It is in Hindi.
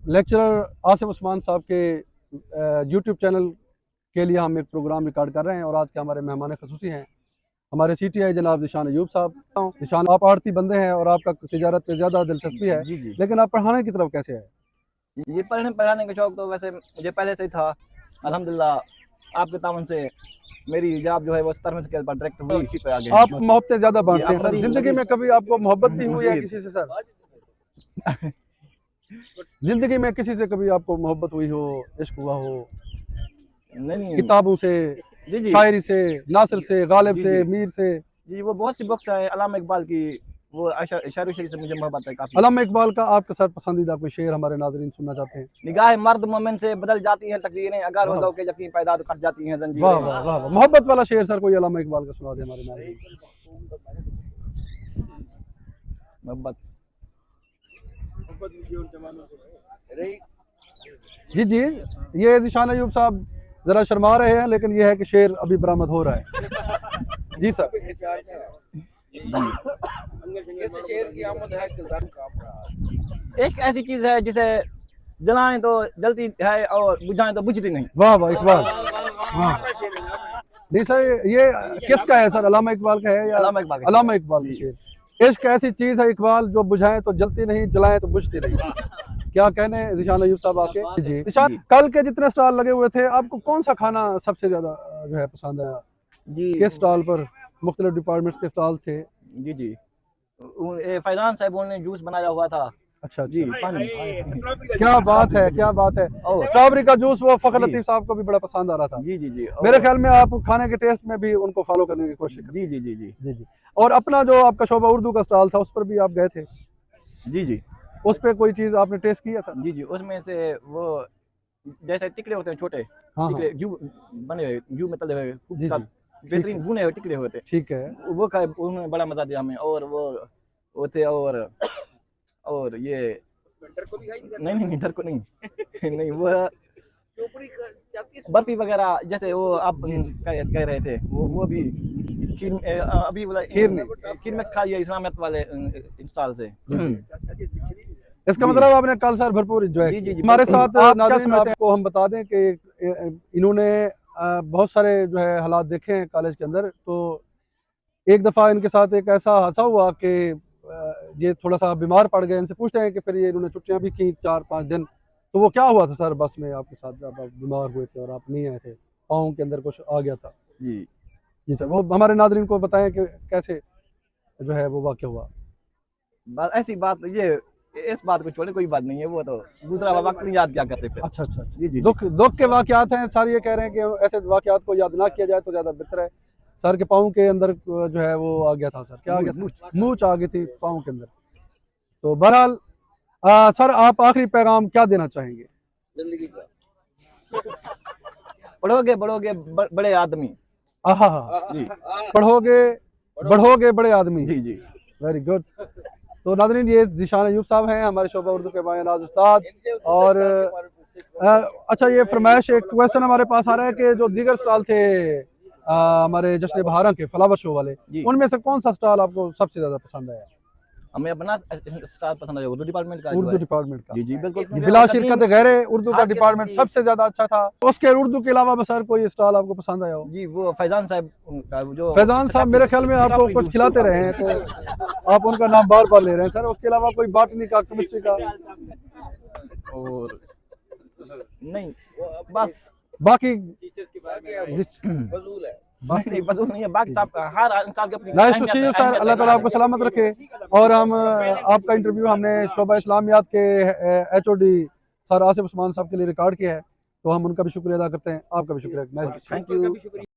लेक्चरर आसिफ उस्मान साहब के यूट्यूब चैनल के लिए हम एक प्रोग्राम रिकॉर्ड कर रहे हैं और आज के हमारे मेहमान खसूसी हैं हमारे CTI जनाब निशान अयूब साहब। निशान, आप आड़ती बंदे हैं और आपका तिजारत पे ज़्यादा दिलचस्पी है, जी। लेकिन आप पढ़ाने की तरफ कैसे है? ये पढ़ाने का शौक तो वैसे मुझे पहले से ही था। अल्हम्दुलिल्लाह आपके तावन से मेरी जॉब जो है वो 17वें स्केल पर डायरेक्ट हुई, इसी पे आगे आप मोहब्बतें ज़्यादा बांटते हैं सर। जी, जिंदगी में कभी आपको मोहब्बत भी हुई है किसी से सर? जिंदगी में किसी से कभी आपको मोहब्बत हुई हो, इश्क हुआ हो? नहीं किताबों से, जी शायरी से, नासिर से, गालिब जी, से, जी। मीर से? जी, वो बहुत सी बुक्स है अल्लामा इकबाल की, वो शायरी से मुझे मोहब्बत है काफी। अल्लामा इकबाल का आपका सर पसंदीदा कोई शेर हमारे नाजरीन सुनना चाहते हैं? निगाह मर्द मोमिन से बदल जाती है तकदीरें, अगर वाह वो के यकीन पैदा तो कट जाती हैं वाह जंजीरें। वाह वाह वाह। मोहब्बत वाला शेर सर कोई अल्लामा इकबाल का सुना दे हमारे नाजरीन। मोहब्बत जी जी, ये निशान अयूब साहब जरा शर्मा रहे हैं, लेकिन ये है कि शेर अभी बरामद हो रहा है। जी सर। इश्क ऐसी चीज है जिसे जलाएं तो जलती है और बुझाएं तो बुझती नहीं। वाह वाह इकबाल। हाँ नहीं सर, ये किसका है सर? अल्लामा इकबाल का है या? अल्लामा इकबाल का। अल्लामा इकबाल का शेर। इश्क ऐसी चीज है इकबाल जो बुझाएं तो जलती नहीं, जलाएं तो बुझती नहीं। क्या कहने निशान अयूब साहब आपके? जी निशान, कल के जितने स्टॉल लगे हुए थे, आपको कौन सा खाना सबसे ज्यादा जो है पसंद आया? जी किस स्टॉल पर? मुख्तलिफ डिपार्टमेंट्स के स्टॉल थे। जी फैजान साहब ने जूस बनाया हुआ था। अच्छा जी पानी। क्या बात है, क्या बात है। स्ट्रॉबेरी का जूस वो फखर लतीफ साहब को भी बड़ा पसंद आ रहा था। जी मेरे ख्याल में आप खाने के टेस्ट में भी उनको फॉलो करने की कोशिश करें। जी। और अपना जो आपका शोबा उर्दू का स्टॉल था, उस पर भी आप गए थे? जी उस पे कोई चीज आपने टेस्ट किया सर? जी उसमें से वो जैसे टिकड़े होते हैं छोटे, हाँ टिकड़े घी बने हुए, घी में तले हुए, खूब बेहतरीन भुने हुए टिकड़े होते। ठीक है। वो खाए, उन्होंने बड़ा मजा दिया हमें। और वो थे और ये नहीं इधर को नहीं नहीं वो बर्फी वगैरह जैसे वो आप कह रहे थे, वो भी खीर अभी बोला खीर में खाई है इस्लामियत वाले इंस्टॉल से। इसका मतलब आपने कल सर भरपूर एंजॉय किया। हमारे साथ नाज़रीन आपको हम बता दें कि इन्होंने बहुत सारे जो है हालात देखे हैं कॉलेज के अंदर। तो एक दफ़ा इनके साथ एक ऐसा हादसा हुआ कि ये थोड़ा सा बीमार पड़ गए। इनसे पूछते हैं कि फिर ये इन्होंने छुट्टियां भी की 4-5 दिन। तो वो क्या हुआ था सर बस में आपके साथ जब आप बीमार हुए थे और आप नहीं आए थे, पाँव के अंदर कुछ आ गया था? जी सर, वो हमारे नाज़रीन को बताएं कि कैसे जो है वो वाक़या हुआ। ऐसी बात ये इस बात को छोड़े कोई बात नहीं है, वो तो दूसरा वक्त नहीं याद क्या करते फिर। अच्छा। जी। दुख के वाक़यात हैं सर। ये कह रहे हैं कि ऐसे वाक़यात को याद ना किया जाए तो ज़्यादा बेहतर है। सर के पाँव के अंदर जो है वो आ गया था सर। क्या आ गया था? मूंछ आ गई थी पाँव के अंदर। तो बहरहाल सर, आप आखिरी पैगाम क्या देना चाहेंगे? जिंदगी का पढ़ोगे बड़े आदमी। जी, बढ़ोगे बड़े आदमी। जी वेरी गुड। तो नाज़रीन, ये निशान अयूब साहब हैं, हमारे शोबा उर्दू के बायनाज़ उस्ताद। और अच्छा, ये फरमाइश एक क्वेश्चन हमारे पास आ रहा है कि जो दीगर स्टॉल थे हमारे जश्न बहारा के फ्लावर शो वाले, उनमें से कौन सा स्टॉल आपको सबसे ज्यादा पसंद आया? हमें अपना स्टार पसंद आया, उर्दू डिपार्टमेंट का। उर्दू डिपार्टमेंट का? जी बिल्कुल। बिला शिरकत गैरे उर्दू का डिपार्टमेंट सबसे ज्यादा अच्छा था। उसके उर्दू के अलावा सर कोई स्टॉल आपको पसंद आया हो? जी वो फैजान साहब का, जो फैजान साहब मेरे ख्याल में आपको कुछ खिलाते रहे हैं, तो आप उनका नाम बार बार ले रहे हैं सर। उसके अलावा कोई बॉटनी का, केमिस्ट्री का और नहीं, बस बाकी नहीं फजूल नहीं है। बाकी साहब हर इंसान के अपनी nice to see you sir. अल्लाह ताला आपको सलामत रखे। और हम आपका इंटरव्यू हमने शोबा इस्लामियात के HOD सर आसिफ उस्मान साहब के लिए रिकॉर्ड किया है, तो हम उनका भी शुक्रिया अदा करते हैं। आपका भी शुक्रिया। Nice, thank you.